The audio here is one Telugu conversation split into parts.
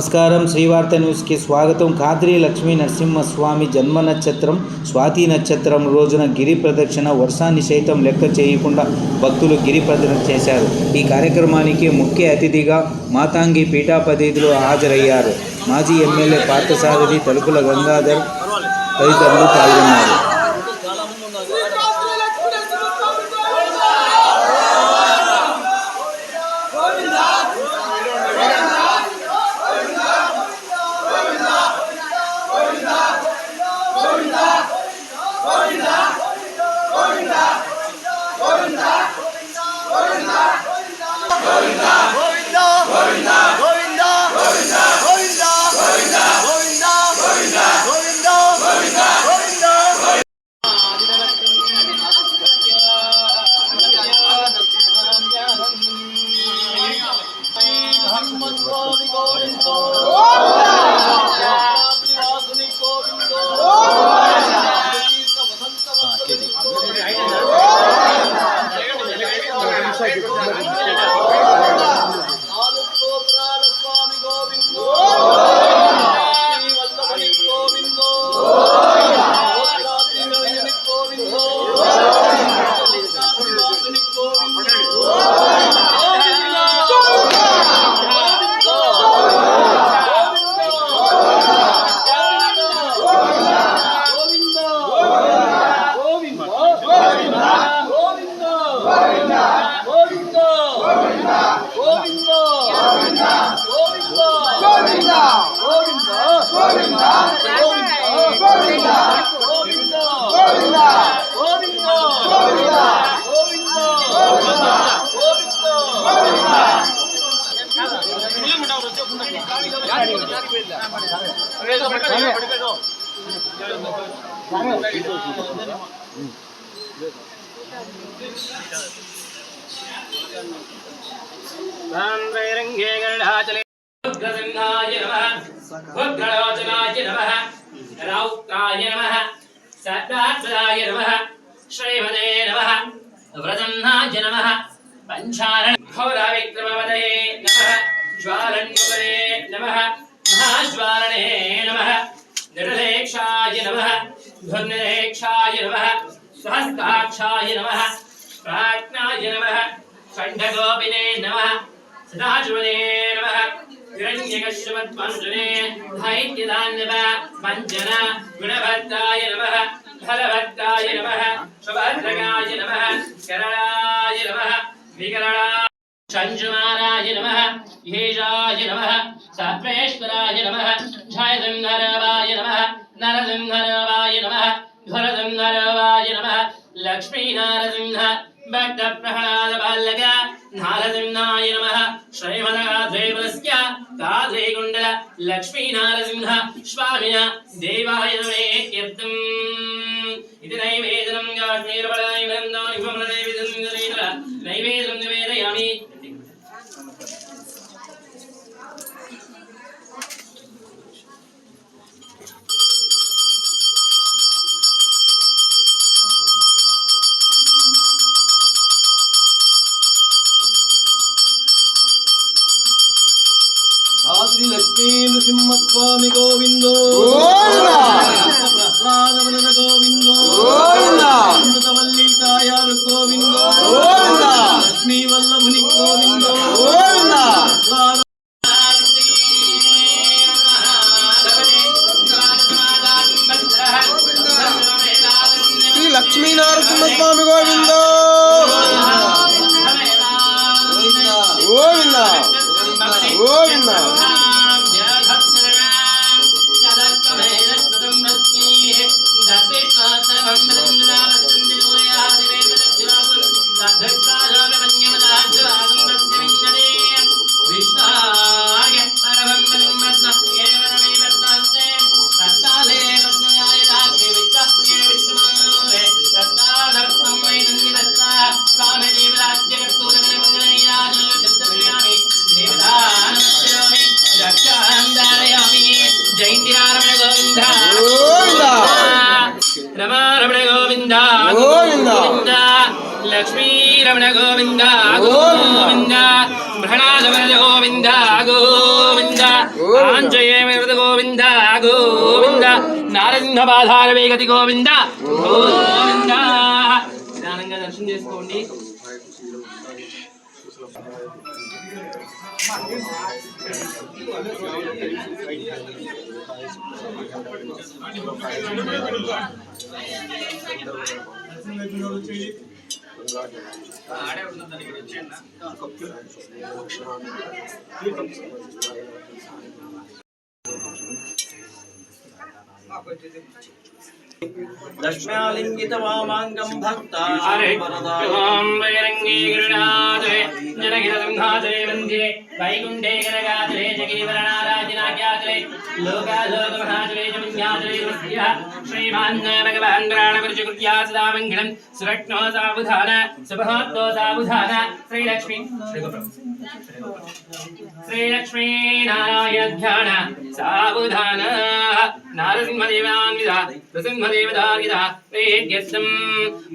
నమస్కారం. శ్రీవార్త న్యూస్కి స్వాగతం. ఖాద్రి లక్ష్మీ నరసింహస్వామి జన్మ నక్షత్రం స్వాతి నక్షత్రం రోజున గిరి ప్రదక్షిణ వర్షాన్ని సైతం లెక్క చేయకుండా భక్తులు గిరి ప్రదక్షిణ చేశారు. ఈ కార్యక్రమానికి ముఖ్య అతిథిగా మాతంగి పీఠాధిపతులు హాజరయ్యారు. మాజీ ఎమ్మెల్యే పార్థసారథి, తలుపుల గంగాధర్ తదితరులు పాల్గొన్నారు. सदाय नमः श्रीमते नमः व्रजन्नाय नमः पंचारण घोराविक्रमवदये नमः ज्वालन्मुखरे नमः महाज्वालने नमः निर्लेक्षाय नमः धुर्निलेक्षाय नमः सहस्ताक्षाय नमः प्राज्ञाय नमः खण्डगोपिने नमः सदाशिवने नमः हिरण्यकश्यपद्मञ्जने दैत्यदान्नव पञ्चन गुणभद्राय नमः फलभद्राय नमः सुभद्रकाय नमः करणाय नमः विकरणाय चञ्चुमाराय नमः येजाय नमः सर्वेश्वराय नमः जयसिंहरावाय नमः नरसिंहरावाय नमः धुरसिंहरावाय नमः लक्ष्मीनारसिंह भक्तप्रह्लादबालक नारसिंहाय नमः श्रीमदादेवस्य काद्रीकुण्डल लक्ष्मीनारसिंह स्वामिनः देवाय नमः इति नैवेद्यं नैवेद्यं निवेदयामि। खाद्रि लक्ष्मी नृसिंहस्वामी गोविंदो प्रह्लादवदन गोविंदो अमृतवल्ली तायारु गोविंदो लक्ष्मी वल्लभुनि गोविंदो श्री लक्ष्मी नरसिंहस्वामी गोविंदो गोविंदा गोविंदा लक्ष्मी रमण गोविंद गोविंद प्रहलाद गोविंद गोविंद ఆంజయేయ గోవింద గోవింద నారసింహ బాధార వేగతి గోవింద గోవింద నిదానంగా దర్శనం చేసుకోండి. లక్ష్మ్యాలింగిత వామాంగం వైకుంఠే కనగాచలే జగిరివరణారాజనాఖ్యాచలే లోకాలోకమహాచలే జమున్యాచలే శ్రీమాన్ భగవాన్ ప్రాణపరిచకృత్యా సదా మంగళం సురక్నో సావధాన సుభహత్తో సావధాన శ్రీలక్ష్మీ శ్రీలక్ష్మీ నారాయణ ధ్యాన సావధాన నారసింహదేవాన్విత నృసింహదేవదార్గిత ప్రేద్యస్తం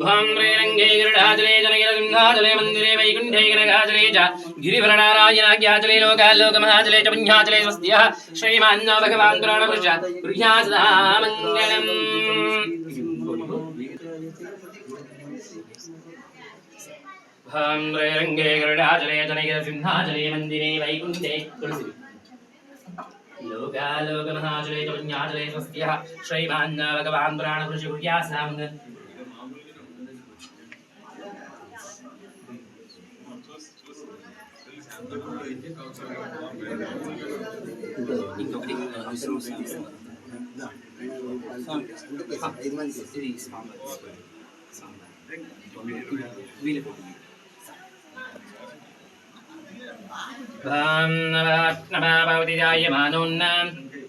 భవం శ్రీరంగే గరుడాచలే జనగిరసింహాచలే మందిరే వైకుంఠే కనగాచలే చ గిరివరణారాజనాఖ్యాచలే లోకాలోకమహాచలే చ పుణ్యాచలే స్వస్త్యః శ్రీమాన్ భగవాన్ ప్రాణపురుష గృహ్యా సదా మంగళం. భవం శ్రీరంగే గరుడాచలే జనగిరసింహాచలే మందిరే వైకుంఠే తులసి లోకాలోకమహాచలే చ పుణ్యాచలే స్వస్త్యః శ్రీమాన్ భగవాన్ ప్రాణపురుష గృహ్యా సదా మంగళం.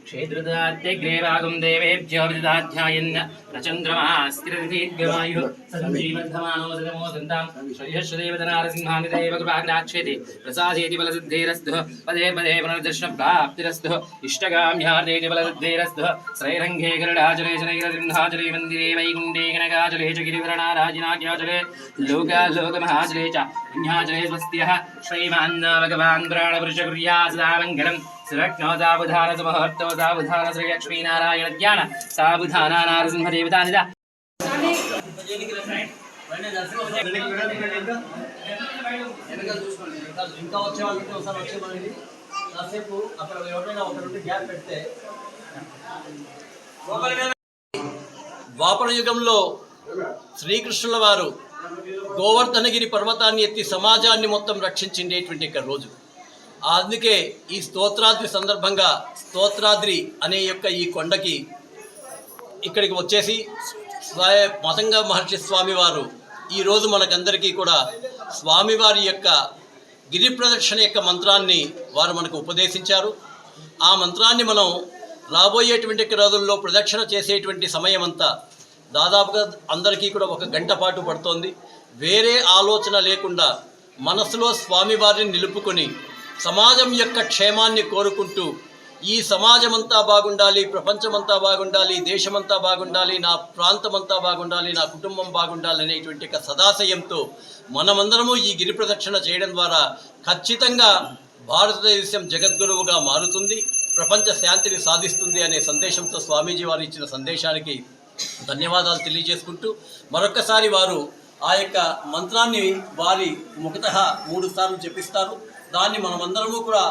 क्षेत्रदात्यग्रेवागुं देवेभ्यो विदधाध्यायन् नचन्द्रमास्तिरदीर्घमायुः सञ्जीवर्धमानो सदमो सन्तां श्रीहर्षदेवतनारसिंहानिदेव कृपाग्नाक्षेति प्रसादेति बलसिद्धेरस्तुः पदे पदे पुनर्दर्शनप्राप्तिरस्तुः इष्टकाम्यार्देति बलसिद्धेरस्तुः श्रीरङ्गे गरुडाचले शनैरसिंहाचले मन्दिरे वैकुण्ठे कनकाचले च गिरिवरणाराजिनाख्याचले लोकालोकमहाचले च पुण्याचले स्वस्त्यः श्रीमान् भगवान् प्राणपुरुष कुर्या सदा मङ्गलम्. सुरक्नो सावधान समहर्तो सावधान श्रीलक्ष्मी नारायण ध्यान सावधान नारसिंह देवता निदा ఇంకా వచ్చే వాళ్ళకి ఒకసారి వచ్చే మనకి కాసేపు అక్కడ ఎవరైనా ఒకరుండి గ్యాప్ పెడితే. ద్వాపర యుగంలో శ్రీకృష్ణుల వారు గోవర్ధనగిరి పర్వతాన్ని ఎత్తి సమాజాన్ని మొత్తం రక్షించేటువంటి రోజు. అందుకే ఈ స్తోత్రాద్రి సందర్భంగా స్తోత్రాద్రి అనే యొక్క ఈ కొండకి ఇక్కడికి వచ్చేసి మతంగ మహర్షి స్వామివారు ఈరోజు మనకందరికీ కూడా స్వామివారి యొక్క గిరి ప్రదక్షిణ యొక్క మంత్రాన్ని వారు మనకు ఉపదేశించారు. ఆ మంత్రాన్ని మనం రాబోయేటువంటి రోజుల్లో ప్రదక్షిణ చేసేటువంటి సమయం అంతా దాదాపుగా అందరికీ కూడా 1 గంట పాటు పడుతోంది. వేరే ఆలోచన లేకుండా మనసులో స్వామివారిని నిలుపుకొని సమాజం యొక్క క్షేమాన్ని కోరుకుంటూ ఈ సమాజమంతా బాగుండాలి, ప్రపంచమంతా బాగుండాలి, దేశమంతా బాగుండాలి, నా ప్రాంతమంతా బాగుండాలి, నా కుటుంబం బాగుండాలి అనేటువంటి ఒక సదాశయంతో మనమందరము ఈ గిరి ప్రదక్షిణ చేయడం ద్వారా ఖచ్చితంగా భారతదేశం జగద్గురువుగా మారుతుంది, ప్రపంచ శాంతిని సాధిస్తుంది అనే సందేశంతో స్వామీజీ వారు ఇచ్చిన సందేశానికి ధన్యవాదాలు తెలియజేసుకుంటూ మరొక్కసారి వారు ఆ యొక్క మంత్రాన్ని వారి ముఖతః 3 సార్లు జపిస్తారు. దాన్ని మనమందరము కూడా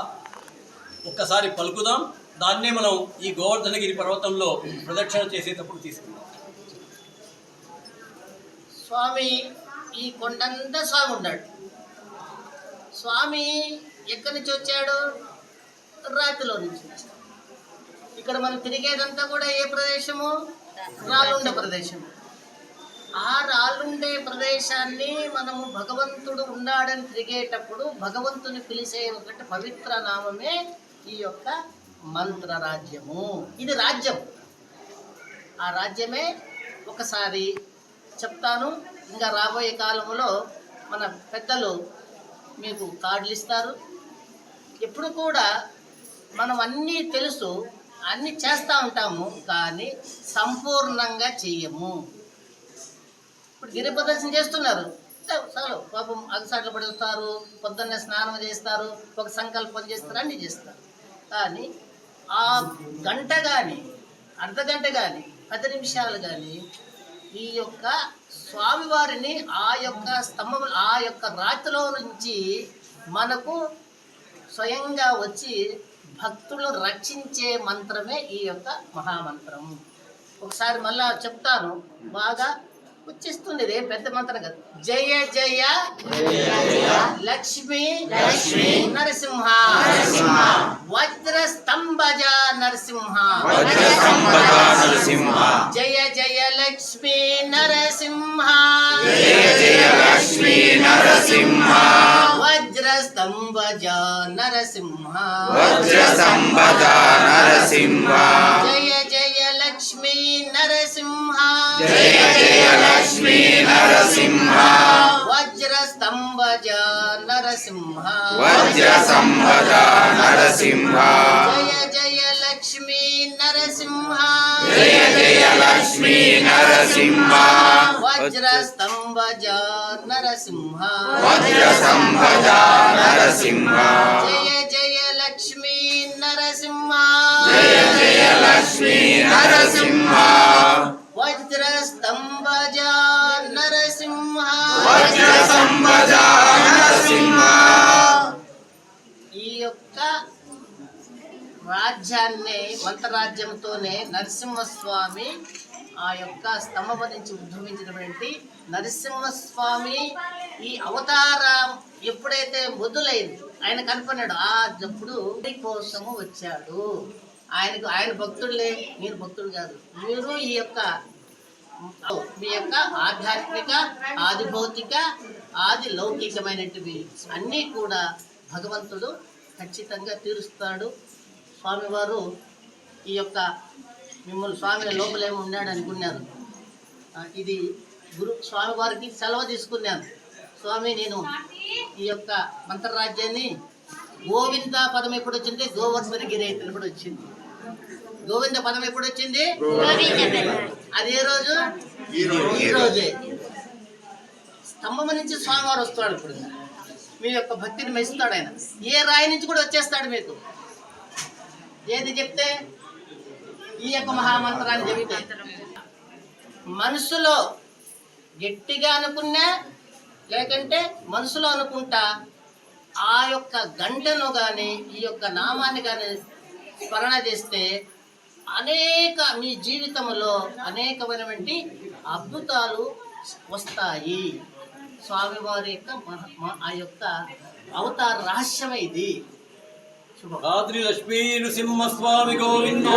ఒక్కసారి పలుకుదాం. దాన్నే మనం ఈ గోవర్ధనగిరి పర్వతంలో ప్రదక్షిణ చేసేటప్పుడు తీసుకుందాం. స్వామి ఈ కొండంతా స్వామి ఉన్నాడు. స్వామి ఎక్కడి నుంచి వచ్చాడు? రాతిలో నుంచి వచ్చాడు. ఇక్కడ మనం తిరిగేదంతా కూడా ఏ ప్రదేశము? రాళ్ళుండే ప్రదేశం. ఆ రాళ్ళుండే ప్రదేశాన్ని మనము భగవంతుడు ఉన్నాడని తిరిగేటప్పుడు భగవంతుని పిలిచే ఒకటి పవిత్ర నామమే ఈ యొక్క మంత్రరాజ్యము. ఇది రాజ్యం. ఆ రాజ్యమే ఒకసారి చెప్తాను. ఇంకా రాబోయే కాలంలో మన పెద్దలు మీకు కార్డులు ఇస్తారు. ఎప్పుడు కూడా మనం అన్నీ తెలుసు, అన్నీ చేస్తూ ఉంటాము, కానీ సంపూర్ణంగా చెయ్యము. ఇప్పుడు గిరి ప్రదర్శన చేస్తున్నారు, చాలు పాపం అగసాట్లు పడుస్తారు, పొద్దున్నే స్నానం చేస్తారు, ఒక సంకల్పం చేస్తారు, అన్నీ చేస్తారు. కానీ ఆ గంట కానీ అర్ధగంట కానీ 10 నిమిషాలు కానీ ఈ యొక్క స్వామివారిని ఆ యొక్క స్తంభం ఆ యొక్క రాతిలో నుంచి మనకు స్వయంగా వచ్చి భక్తులను రక్షించే మంత్రమే ఈ యొక్క మహామంత్రం. ఒకసారి మళ్ళా చెప్తాను, బాగా వచ్చేస్తుంది, ఇదే పెద్ద మంత్రం కదా. జయ జయ లక్ష్మీ నరసింహ వజ్ర స్తంభజ నరసింహ జయ జయ లక్ష్మీ నరసింహ వజ్ర స్తంభజ నరసింహ జయ జయ లక్ష్మీ నరసింహ వజ్ర స్తంభజ నరసింహ జయ జయ లక్ష్మీ నరసింహ వజ్ర స్తంభజ నరసింహ జయ జయ లక్ష్మీ నరసింహ వజ్ర స్తంభజ నరసింహ ఈ యొక్క రాజ్యాన్ని మంత్రరాజ్యంతోనే నరసింహస్వామి ఆ యొక్క స్తంభం నుంచి ఉద్భవించినటువంటి నరసింహస్వామి ఈ అవతారం ఎప్పుడైతే మొదలైంది, ఆయన కనపడినాడు అప్పుడు కోసము వచ్చాడు. ఆయన భక్తులే, మీరు భక్తులు కాదు. మీరు ఈ యొక్క మీ యొక్క ఆధ్యాత్మిక, ఆది భౌతిక, ఆది లౌకికమైనటివి అన్నీ కూడా భగవంతుడు ఖచ్చితంగా తీరుస్తాడు. స్వామివారు ఈ యొక్క మిమ్మల్ని స్వామి లోపలేమో ఉన్నాడు అనుకున్నారు. ఇది స్వామివారికి సెలవు తీసుకున్నాను. స్వామి, నేను ఈ యొక్క మంత్రరాజ్యాన్ని గోవింద పదం ఎప్పుడు వచ్చింది? గోవర్ధనగిరి ఎప్పుడు వచ్చింది? గోవింద పదం ఎప్పుడు వచ్చింది? అదే రోజు, ఈ రోజే స్తంభం నుంచి స్వామివారు వస్తాడు. ఇప్పుడు మీ యొక్క భక్తిని మెచ్చుతాడు ఆయన. ఏ రాయి నుంచి కూడా వచ్చేస్తాడు మీకు. ఏది చెప్తే? ఈ యొక్క మహామంత్రాన్ని చెబితే మనసులో గట్టిగా అనుకున్నా, లేకంటే మనసులో అనుకుంటా ఆ యొక్క గంటను కానీ ఈ యొక్క నామాన్ని కానీ స్మరణ చేస్తే మీ జీవితంలో అనేకమైనటువంటి అద్భుతాలు వస్తాయి. స్వామివారి యొక్క ఆ యొక్క అవతార రహస్యమే ఇది. ఆద్రి లక్ష్మీ నృసింహ స్వామి గోవింద.